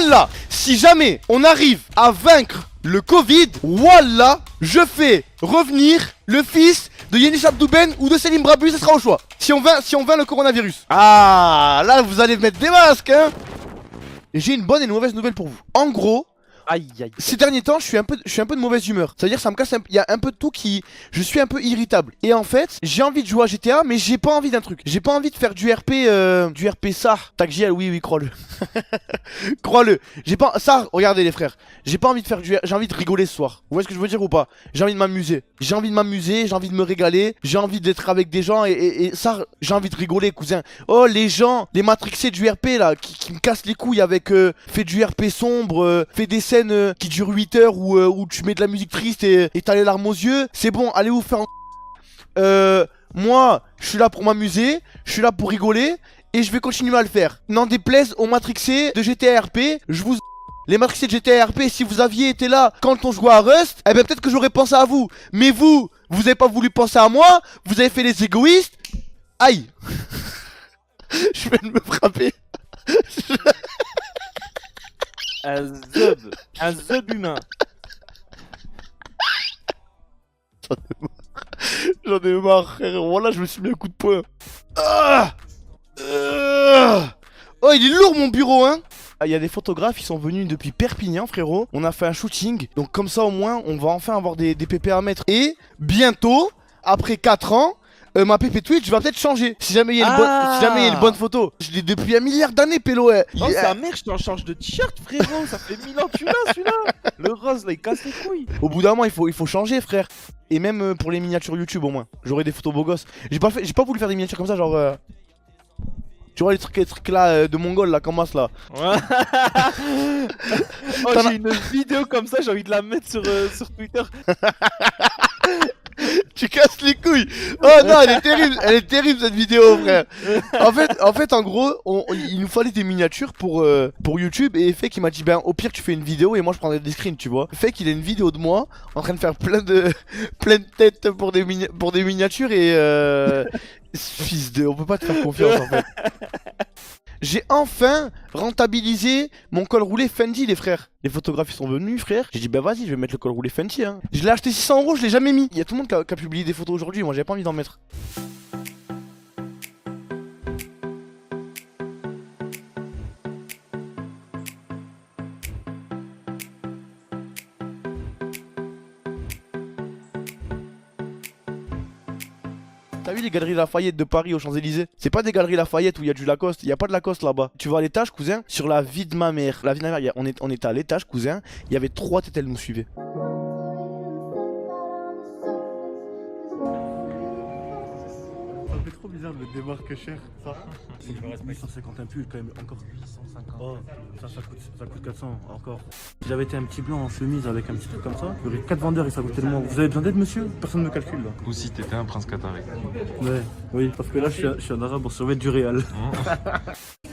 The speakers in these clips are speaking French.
Wallah, si jamais on arrive à vaincre le Covid, Wallah, je fais revenir le fils de Yanis Abdouben ou de Selim Brabu, ça sera au choix. Si on vainc le coronavirus. Ah, là vous allez mettre des masques, hein. J'ai une bonne et une mauvaise nouvelle pour vous. En gros, Aïe aïe. ces derniers temps, je suis un peu de mauvaise humeur. C'est-à-dire, ça me casse. Il y a un peu de tout qui. Je suis un peu irritable. Et en fait, j'ai envie de jouer à GTA, mais j'ai pas envie d'un truc. J'ai pas envie de faire du RP. Du RP ça. Tagjiel, oui, crois-le. Crois-le. J'ai pas. Ça, regardez les frères. J'ai pas envie de faire du. J'ai envie de rigoler ce soir. Vous voyez ce que je veux dire ou pas? J'ai envie de m'amuser. J'ai envie de me régaler. J'ai envie d'être avec des gens. Et ça, j'ai envie de rigoler, cousin. Oh, les gens, les matrixés du RP là, qui me cassent les couilles avec. Fait du RP sombre, fait des scènes qui durent 8 heures où tu mets de la musique triste et t'as les larmes aux yeux. C'est bon, allez vous faire moi, je suis là pour m'amuser, je suis là pour rigoler et je vais continuer à le faire. N'en déplaise aux matrixés de GTA RP, je vous... Les matrixés de GTA RP, si vous aviez été là quand on jouait à Rust, eh ben peut-être que j'aurais pensé à vous. Mais vous avez pas voulu penser à moi, vous avez fait les égoïstes. Aïe. Je viens de me frapper. Un zub humain. J'en ai marre, frère. Voilà, je me suis mis un coup de poing. Oh, il est lourd mon bureau, hein. Il y a des photographes, ils sont venus depuis Perpignan, frérot. On a fait un shooting. Donc comme ça, au moins, on va enfin avoir des PP à mettre. Et bientôt, après 4 ans, ma PP Twitch va peut-être changer. Si jamais il y a une bonne photo. Je l'ai depuis un milliard d'années, Pélo. Non, sa mère, je t'en change de t-shirt, frérot. Ça fait 1000 ans que tu l'as, celui-là. Le rose, là, il casse les couilles. Au bout d'un moment, il faut changer, frère. Et même pour les miniatures YouTube, au moins. J'aurai des photos beaux gosses. J'ai pas voulu faire des miniatures comme ça, genre. Tu vois les trucs là de Mongol là, comme ça là. Ouais. Oh, j'ai une vidéo comme ça, j'ai envie de la mettre sur Twitter. Tu casses les couilles. Oh non, elle est terrible cette vidéo, frère. En fait, en gros, il nous fallait des miniatures pour YouTube et Fake il m'a dit ben au pire tu fais une vidéo et moi je prendrai des screens, tu vois. Fake il a une vidéo de moi en train de faire plein de têtes pour des miniatures et fils de, on peut pas te faire confiance en fait. J'ai enfin rentabilisé mon col roulé Fendi, les frères. Les photographes ils sont venus, frère. J'ai dit bah vas-y, je vais mettre le col roulé Fendi, hein. Je l'ai acheté 600 €, je l'ai jamais mis. Il y a tout le monde qui a publié des photos aujourd'hui, moi j'avais pas envie d'en mettre. T'as vu les galeries Lafayette de Paris aux Champs-Élysées? C'est pas des galeries Lafayette où il y a du Lacoste, il y a pas de Lacoste là-bas. Tu vas à l'étage, cousin, sur la vie de ma mère. La vie de ma mère, on était à l'étage, cousin, il y avait 3 têtes, elles nous suivaient. Ça fait trop bizarre de le démarque cher, ça. C'est 850 un pull quand même, encore 850. Oh, ça coûte 400 encore. Si j'avais été un petit blanc en chemise avec un petit truc comme ça, il y aurait 4 vendeurs et ça coûtait le moins. Vous avez besoin d'aide, monsieur? Personne ne me calcule là. Ou si t'étais un prince qatari. Ouais, oui, parce que là je suis un arabe, on surveille du réel.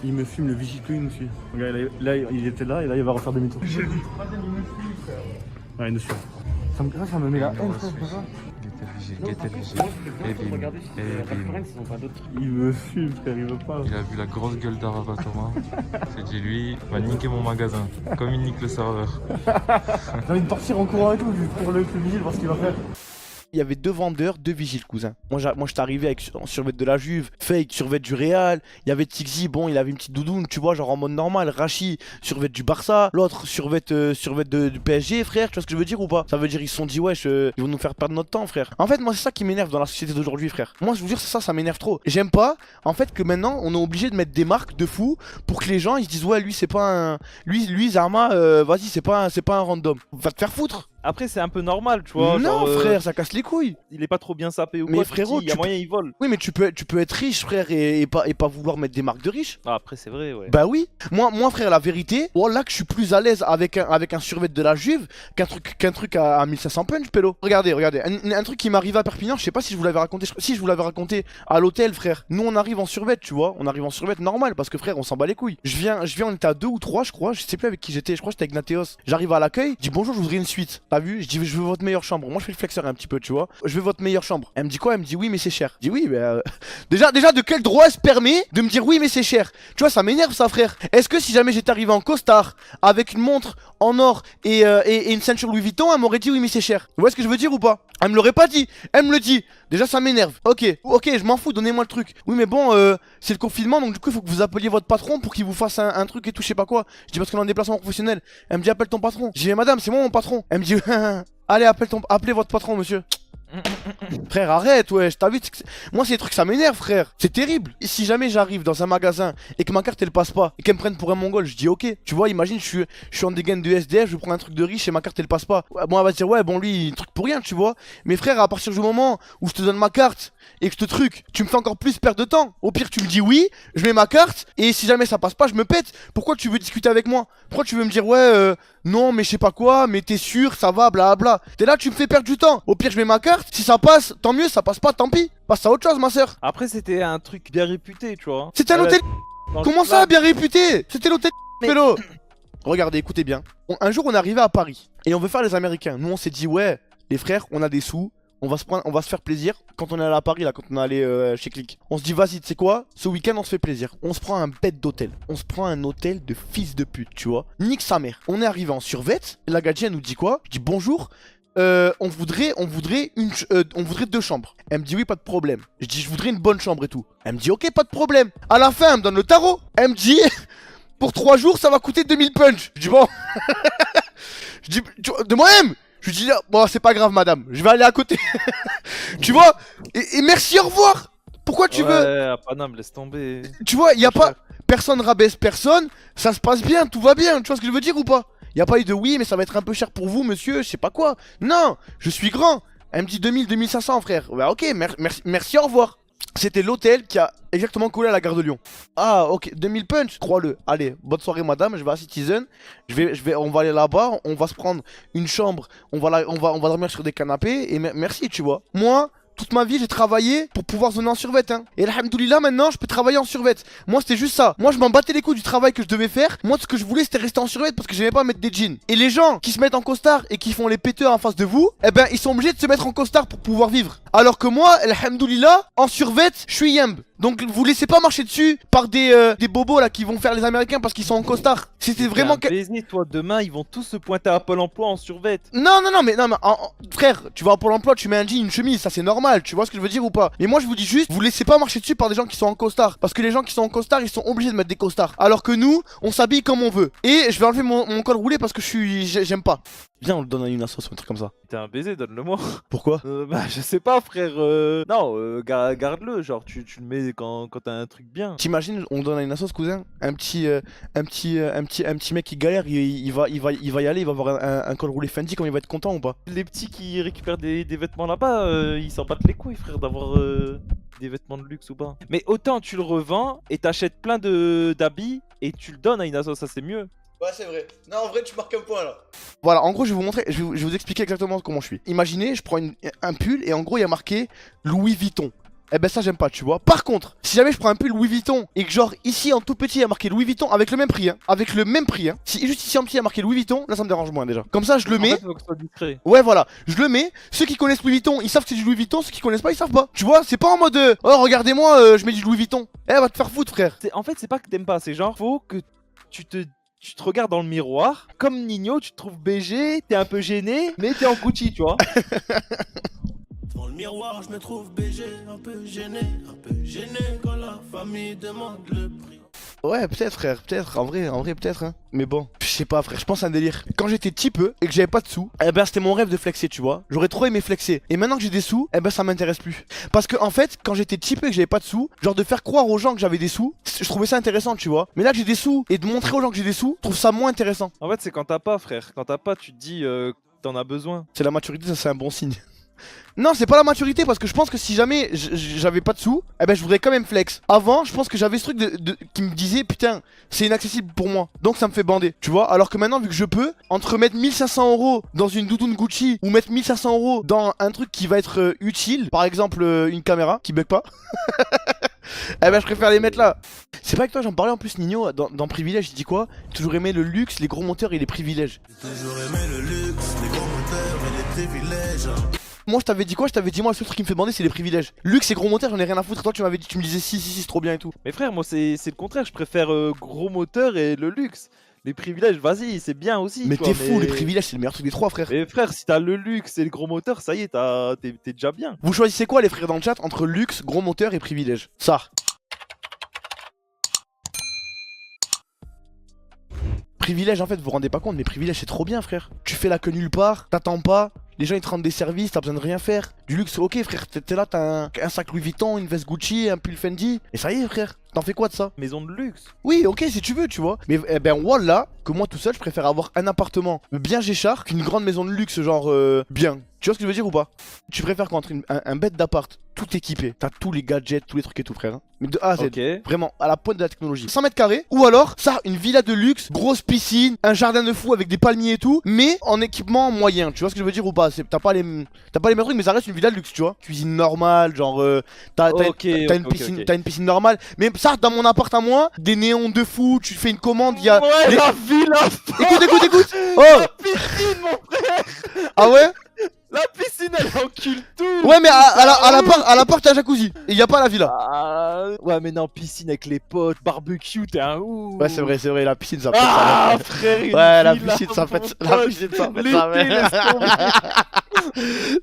Il me fume, le vigile que il me suit. Regarde, là il était là et là il va refaire demi-tour. J'ai dit troisième, il me suit, frère. Ouais, il me suit. Ça me met la haine, frère. Il me fume, frère, il veut pas. Il a vu la grosse gueule d'Arava Thomas. Il s'est dit lui, il va niquer mon magasin. Comme il nique le serveur. J'ai envie de partir en courant et tout pour le vigile, voir ce qu'il va faire. Il y avait 2 vendeurs, 2 vigiles, cousin. Moi j'étais arrivé avec survêt de la Juve, Fake, survêt du Real. Il y avait Tixi, bon, il avait une petite doudoune, tu vois, genre en mode normal. Rachi, survêt du Barça. L'autre, survêt du PSG, frère. Tu vois ce que je veux dire ou pas? Ça veut dire ils se sont dit, wesh, ils vont nous faire perdre notre temps, frère. En fait, moi, c'est ça qui m'énerve dans la société d'aujourd'hui, frère. Moi, je vous jure, ça m'énerve trop. J'aime pas, en fait, que maintenant, on est obligé de mettre des marques de fou pour que les gens ils se disent, ouais, lui, c'est pas un. Lui, Zarma, vas-y, c'est pas un random. Va te faire foutre. Après, c'est un peu normal, tu vois. Non, genre, frère, ça casse les couilles. Il est pas trop bien sapé ou Mais quoi. frérot, il y a moyen, il vole. Oui, mais tu peux être riche, frère, et pas vouloir mettre des marques de riches. Ah, après, c'est vrai, ouais. Bah oui. Moi, frère, la vérité, voilà que je suis plus à l'aise avec un survêt de la Juve qu'un truc à 1500 punch, pélo. Regardez. Un truc qui m'est arrivé à Perpignan, je sais pas si je vous l'avais raconté. Si je vous l'avais raconté à l'hôtel, frère. Nous, on arrive en survêt, tu vois. On arrive en survêt normal parce que, frère, on s'en bat les couilles. Je viens, on était à 2 ou 3, je crois. Je sais plus avec qui j'étais. Je crois que j'étais avec Nateos. J'arrive à l'accueil, je dis bonjour, je voudrais une suite. T'as vu? Je dis je veux votre meilleure chambre. Moi je fais le flexeur un petit peu, tu vois. Je veux votre meilleure chambre. Elle me dit quoi? Elle me dit oui mais c'est cher. Je dis oui mais déjà de quel droit elle se permet de me dire oui mais c'est cher? Tu vois ça m'énerve ça frère. Est-ce que si jamais j'étais arrivé en costard avec une montre en or et une ceinture Louis Vuitton, elle m'aurait dit oui mais c'est cher? Vous voyez ce que je veux dire ou pas? Elle me l'aurait pas dit. Elle me le dit. Déjà ça m'énerve. Ok, je m'en fous, donnez-moi le truc. Oui mais bon, c'est le confinement donc du coup il faut que vous appeliez votre patron pour qu'il vous fasse un truc et tout je sais pas quoi. Je dis parce qu'on est en déplacement professionnel. Elle me dit appelle ton patron. Je dis mais madame c'est moi mon patron. Elle me dit allez appelez votre patron monsieur. Frère arrête ouais, t'as vu, moi c'est des trucs ça m'énerve frère, c'est terrible. Et si jamais j'arrive dans un magasin et que ma carte elle passe pas et qu'elle me prenne pour un mongol, je dis ok. Tu vois imagine je suis en dégaine de SDF, je prends un truc de riche et ma carte elle passe pas. Ouais, bon elle va se dire ouais bon lui truc pour rien tu vois. Mais frère à partir du moment où je te donne ma carte et que je te truc, tu me fais encore plus perdre de temps. Au pire tu me dis oui, je mets ma carte et si jamais ça passe pas je me pète. Pourquoi tu veux discuter avec moi? Pourquoi tu veux me dire ouais non mais je sais pas quoi, mais t'es sûr, ça va, blabla. T'es là, tu me fais perdre du temps. Au pire je mets ma carte, si ça passe, tant mieux, ça passe pas, tant pis. Passe à autre chose ma soeur. Après, c'était un truc bien réputé, tu vois. C'était un Ouais, hôtel. dans le Comment ça, club. bien réputé? C'était l'hôtel Mais- vélo. Regardez, écoutez bien. Un jour on est arrivé à Paris et on veut faire les Américains. Nous on s'est dit ouais, les frères, on a des sous. On va se faire plaisir quand on est allé à Paris là, quand on est allé chez Click. On se dit vas-y, tu sais quoi? Ce week-end on se fait plaisir. On se prend un bête d'hôtel. On se prend un hôtel de fils de pute, tu vois. Nique sa mère. On est arrivé en survêt. La gadji elle nous dit quoi? Je dis bonjour. On voudrait 2 chambres. Elle me dit oui, pas de problème. Je dis je voudrais une bonne chambre et tout. Elle me dit ok, pas de problème. À la fin, elle me donne le tarot. Elle me dit pour 3 jours, ça va coûter 2000 punch. Je dis bon. Je dis de moi-même. Je lui dis bon c'est pas grave madame, je vais aller à côté. Tu vois, et merci au revoir. Pourquoi tu veux? Ouais, à Paname, laisse tomber. Tu vois, y a pas, personne rabaisse personne, ça se passe bien, tout va bien, tu vois ce que je veux dire ou pas? Y a pas eu de oui mais ça va être un peu cher pour vous monsieur, je sais pas quoi. Non, je suis grand. Elle me dit 2000, 2500 frère. Bah ok, merci au revoir. C'était l'hôtel qui a exactement collé à la gare de Lyon. Ah ok, 2000 punch, crois-le. Allez, bonne soirée madame, je vais à Citizen. On va aller là-bas, on va se prendre une chambre, on va dormir sur des canapés et merci tu vois. Moi, toute ma vie j'ai travaillé pour pouvoir zoner en survêt hein. Et alhamdoulilah maintenant je peux travailler en survêt. Moi c'était juste ça. Moi je m'en battais les couilles du travail que je devais faire. Moi ce que je voulais c'était rester en survêt parce que j'aimais pas mettre des jeans. Et les gens qui se mettent en costard et qui font les péteurs en face de vous, eh ben ils sont obligés de se mettre en costard pour pouvoir vivre. Alors que moi, alhamdoulilah, en survêt, je suis yamb. Donc vous laissez pas marcher dessus par des bobos là qui vont faire les Américains parce qu'ils sont en costard. C'était vraiment Baiser, toi, demain, ils vont tous se pointer à Pôle emploi en survêt. non, frère, tu vas à Pôle emploi, tu mets un jean, une chemise, ça c'est normal, tu vois ce que je veux dire ou pas? Mais moi je vous dis juste, vous laissez pas marcher dessus par des gens qui sont en costard. Parce que les gens qui sont en costard, ils sont obligés de mettre des costards. Alors que nous, on s'habille comme on veut. Et je vais enlever mon col roulé parce que j'aime pas. Viens, on le donne à une assoce ou un truc comme ça. T'es un baiser, donne-le-moi. Pourquoi? Bah, je sais pas, frère. Non, garde-le. Genre, tu le mets quand t'as un truc bien. T'imagines, on donne à une assoce, cousin, un petit mec qui galère, il va y aller, il va avoir un col roulé Fendi, comme il va être content ou pas? Les petits qui récupèrent des vêtements là-bas, ils s'en battent les couilles, frère, d'avoir des vêtements de luxe ou pas. Mais autant tu le revends et t'achètes plein d'habits et tu le donnes à une asso, ça c'est mieux. Ouais, c'est vrai. Non, en vrai, tu marques un point là. Voilà, en gros, je vais vous montrer, je vais vous expliquer exactement comment je suis. Imaginez, je prends un pull et en gros, il y a marqué Louis Vuitton. Eh ben, ça, j'aime pas, tu vois. Par contre, si jamais je prends un pull Louis Vuitton et que, genre, ici en tout petit, il y a marqué Louis Vuitton avec le même prix, hein. Avec le même prix, hein. Si juste ici en petit, il y a marqué Louis Vuitton, là, ça me dérange moins déjà. Comme ça, je le mets. En fait, faut que ce soit discret. Ouais, voilà, je le mets. Ceux qui connaissent Louis Vuitton, ils savent que c'est du Louis Vuitton. Ceux qui connaissent pas, ils savent pas. Tu vois, c'est pas en mode oh, regardez-moi, je mets du Louis Vuitton. Eh, va te faire foutre, frère. En fait, c'est pas que t'aimes pas, c'est genre, faut que tu te regardes dans le miroir, comme Nino, tu te trouves BG, t'es un peu gêné, mais t'es en Gucci, tu vois. Devant le miroir, je me trouve BG, un peu gêné quand la famille demande le prix. Ouais, peut-être, frère, peut-être, en vrai, peut-être, hein. Mais bon, je sais pas, frère, je pense à un délire. Quand j'étais petit peu et que j'avais pas de sous, eh ben c'était mon rêve de flexer, tu vois. J'aurais trop aimé flexer. Et maintenant que j'ai des sous, eh ben ça m'intéresse plus. Parce que en fait, quand j'étais petit peu et que j'avais pas de sous, genre de faire croire aux gens que j'avais des sous, je trouvais ça intéressant, tu vois. Mais là que j'ai des sous et de montrer aux gens que j'ai des sous, je trouve ça moins intéressant. En fait, c'est quand t'as pas, frère. Quand t'as pas, tu te dis que t'en as besoin. C'est la maturité, ça c'est un bon signe. Non, c'est pas la maturité parce que je pense que si jamais j'avais pas de sous, eh ben je voudrais quand même flex. Avant, je pense que j'avais ce truc qui me disait putain, c'est inaccessible pour moi. Donc ça me fait bander, tu vois. Alors que maintenant, vu que je peux, entre mettre 1500 € dans une doudoune Gucci ou mettre 1500 € dans un truc qui va être utile, par exemple une caméra qui bug pas, eh ben je préfère les mettre là. C'est pas avec toi, j'en parlais en plus, Nino, dans Privilège, il dit quoi? Toujours aimé le luxe, les gros moteurs et les privilèges. Toujours aimé le luxe, les gros moteurs. privilèges. Moi je t'avais dit quoi? Je t'avais dit moi le seul truc qui me fait bander c'est les privilèges. Luxe et gros moteur j'en ai rien à foutre. Toi tu m'avais dit, tu me disais si c'est trop bien et tout. Mais frère, moi c'est le contraire, je préfère gros moteur et le luxe. Les privilèges, vas-y, c'est bien aussi. Mais tu t'es vois, fou, les privilèges c'est le meilleur truc des trois frère. Mais frère, si t'as le luxe et le gros moteur, ça y est, t'es déjà bien. Vous choisissez quoi les frères dans le chat entre luxe, gros moteur et privilèges? Ça. Privilèges en fait vous vous rendez pas compte mais privilèges c'est trop bien frère. Tu fais la queue nulle part, t'attends pas. Les gens ils te rendent des services, t'as besoin de rien faire. Du luxe, ok frère, t'es là, t'as un sac Louis Vuitton, une veste Gucci, un pull Fendi. Et ça y est frère, t'en fais quoi de ça? Maison de luxe. Oui, ok si tu veux, tu vois. Mais eh ben voilà, que moi tout seul, je préfère avoir un appartement bien géchard qu'une grande maison de luxe genre bien. Tu vois ce que je veux dire ou pas? Tu préfères quoi entre un bête d'appart tout équipé, t'as tous les gadgets, tous les trucs et tout frère. Hein. Mais de A à Z, Ok. vraiment à la pointe de la technologie. 100 mètres carrés, ou alors ça, une villa de luxe, grosse piscine, un jardin de fou avec des palmiers et tout, mais en équipement moyen. Tu vois ce que je veux dire ou pas? T'as pas les mêmes trucs, mais ça reste une villa de luxe, tu vois. Cuisine normale, genre t'as une piscine normale. Mais ça, dans mon appart à moi, des néons de fou, tu fais une commande, il y a. Ouais, les- la villa. Écoute. Oh, La piscine, mon frère. ah ouais? La piscine, elle encule tout. Ouais, mais à l'appart, t'as un jacuzzi. Et y a pas la villa. Ouais, mais non, piscine avec les potes, barbecue, t'es un ouf. Ouais, c'est vrai, la piscine, ça fait Ah, ça. frère, une Ouais, la villa, piscine, ça fait mon la pote. piscine, ça fait L'été, ça. mais- laisse tomber.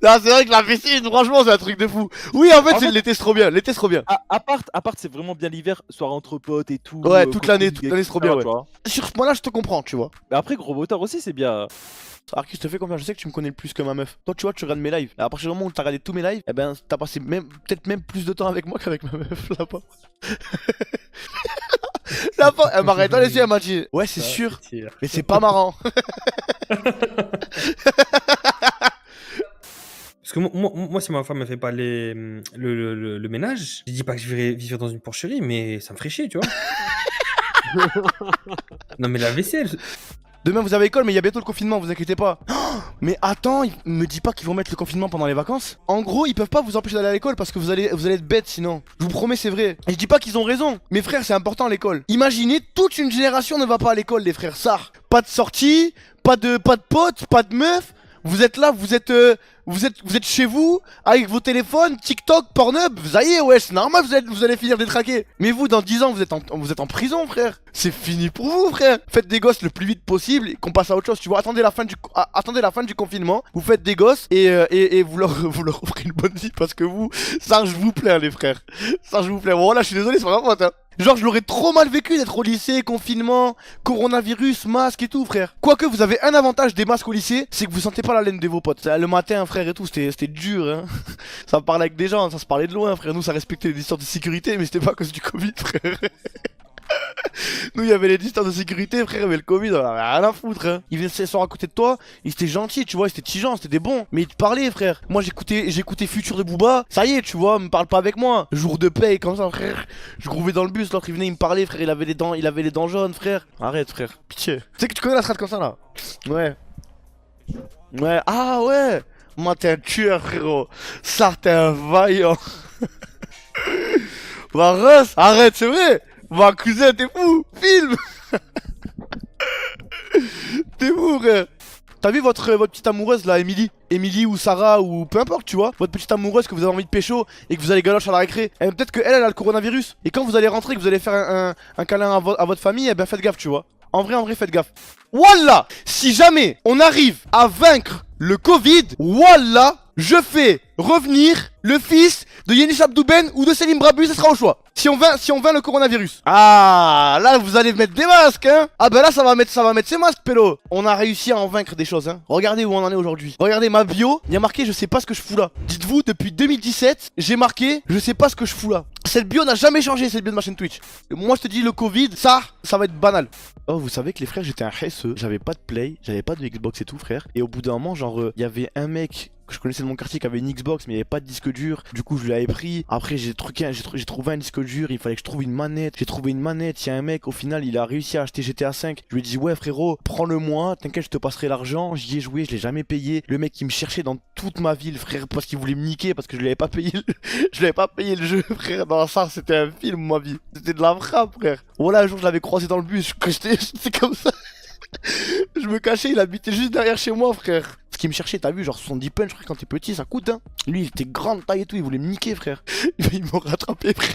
Non, c'est vrai que la piscine, franchement, c'est un truc de fou. Oui, en fait, En fait- l'été, c'est trop bien. L'été, c'est trop bien. Appart, c'est vraiment bien l'hiver, soirée entre potes et tout. Ouais, toute l'année, copine, c'est trop bien, etc., ouais. tu vois. Sur ce point-là, je te comprends, tu vois. Mais après, gros moteur aussi, c'est bien. Arki, je te fais confiance, je sais que tu me connais le plus que ma meuf. Toi, tu vois, tu regardes mes lives. À partir du moment où t'as regardé tous mes lives, eh ben, t'as passé peut-être même plus de temps avec moi qu'avec ma meuf là-bas. Là-bas, elle m'a arrêté dans les yeux, elle m'a dit ouais, c'est sûr, mais c'est pas marrant. Parce que moi, si ma femme ne fait pas le ménage, je dis pas que je vais vivre dans une porcherie, mais ça me ferait chier, tu vois. Non, mais la vaisselle. Demain, vous avez école, mais il y a bientôt le confinement, vous inquiétez pas. Oh, mais attends, me dis pas qu'ils vont mettre le confinement pendant les vacances. En gros, ils peuvent pas vous empêcher d'aller à l'école parce que vous allez être bête sinon. Je vous promets, c'est vrai. Et je dis pas qu'ils ont raison. Mes frères, c'est important l'école. Imaginez, toute une génération ne va pas à l'école, les frères. Ça, pas de sortie, pas de potes, pas de meufs. Vous êtes là, vous êtes chez vous, avec vos téléphones, TikTok, Pornhub, ça y est, ouais, c'est normal, vous allez finir détraqués. Mais vous, dans 10 ans, vous êtes en prison, frère. C'est fini pour vous, frère. Faites des gosses le plus vite possible et qu'on passe à autre chose, tu vois. Attendez la fin du confinement, vous faites des gosses et vous leur offrez une bonne vie parce que vous, ça, je vous plains, les frères. Ça, je vous plains. Bon, là, je suis désolé, c'est pas ma faute, hein. Genre, je l'aurais trop mal vécu d'être au lycée, confinement, coronavirus, masque et tout, frère. Quoique, vous avez un avantage des masques au lycée, c'est que vous sentez pas la laine de vos potes. Le matin, frère et tout, c'était dur, hein. Ça parlait avec des gens, ça se parlait de loin, frère. Nous, ça respectait les distances de sécurité, mais c'était pas à cause du Covid, frère. Nous, il y avait les distances de sécurité, frère, mais le Covid, on avait rien à foutre, hein. Ils venaient s'asseoir à côté de toi, ils étaient gentils, tu vois, ils étaient tigeants, c'était des bons. Mais ils te parlaient, frère. Moi, j'écoutais Futur de Booba, ça y est, tu vois, me parle pas avec moi. Jour de paix, comme ça, frère. Je grouvais dans le bus, l'autre, il venait, il me parlait, frère, il avait les dents jaunes, frère. Arrête, frère, pitié. Tu sais que tu connais la strat comme ça, là? Ouais. Ouais, ah ouais. Moi, t'es un tueur, frérot. Ça, t'es un vaillant. Bah, Russ, arrête, c'est vrai. Bah, cousin, t'es fou. Filme. T'es fou, frère. T'as vu votre petite amoureuse là, Emily ou Sarah ou peu importe, tu vois, votre petite amoureuse que vous avez envie de pécho et que vous allez galoche à la récré. Et peut-être que elle a le coronavirus. Et quand vous allez rentrer, que vous allez faire un câlin à votre famille, eh ben faites gaffe, tu vois. En vrai, faites gaffe. Wallah, si jamais on arrive à vaincre le Covid, wallah, je fais revenir le fils de Yanis Abdouben ou de Selim Brabu, ça sera au choix. Si on vainc le coronavirus. Ah, là vous allez mettre des masques, hein. Ah ben là ça va mettre ses masques, pélo. On a réussi à en vaincre des choses, hein. Regardez où on en est aujourd'hui. Regardez ma bio, il y a marqué je sais pas ce que je fous là. Dites-vous, depuis 2017, j'ai marqué je sais pas ce que je fous là. Cette bio n'a jamais changé, cette bio de ma chaîne Twitch. Moi je te dis le Covid, ça va être banal. Oh, vous savez que les frères, j'étais un HSE, j'avais pas de Play, j'avais pas de Xbox et tout, frère. Et au bout d'un moment, genre, il y avait un mec que je connaissais de mon quartier qui avait une Xbox, mais il n'y avait pas de disque dur. Du coup, je l'avais pris. Après, j'ai trouvé un disque dur, il fallait que je trouve une manette. J'ai trouvé une manette, il y a un mec, au final, il a réussi à acheter GTA 5. Je lui ai dit, ouais, frérot, prends-le-moi, t'inquiète, je te passerai l'argent. J'y ai joué, je l'ai jamais payé. Le mec, il me cherchait dans toute ma ville, frère, parce qu'il voulait me niquer, parce que je lui avais pas payé je lui avais pas payé le jeu, frère. Non, ça, c'était un film, ma vie. C'était de la frappe, frère. Voilà, un jour, je l'avais croisé dans le bus, c'est comme ça. Je me cachais, il habitait juste derrière chez moi, frère. Ce qui me cherchait, t'as vu, genre 70 punch, frère, quand t'es petit, ça coûte, hein. Lui, il était grande taille et tout, il voulait me niquer, frère. Il m'a rattrapé, frère.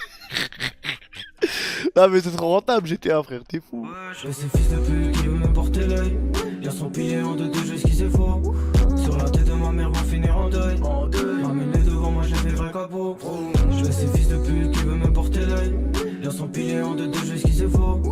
Non, mais c'est trop rentable, GTA, frère, t'es fou. Je ces fils de pute qui veut me porter l'œil. Y'a son pilier en 2-2, je esquisse faux. Sur la tête de ma mère, va finir en deuil. Ramène-les devant moi, j'ai fait vrai capot. Je ces fils de pute qui veut me porter l'œil. Y'a son pilier en 2-2, je esquisse faux.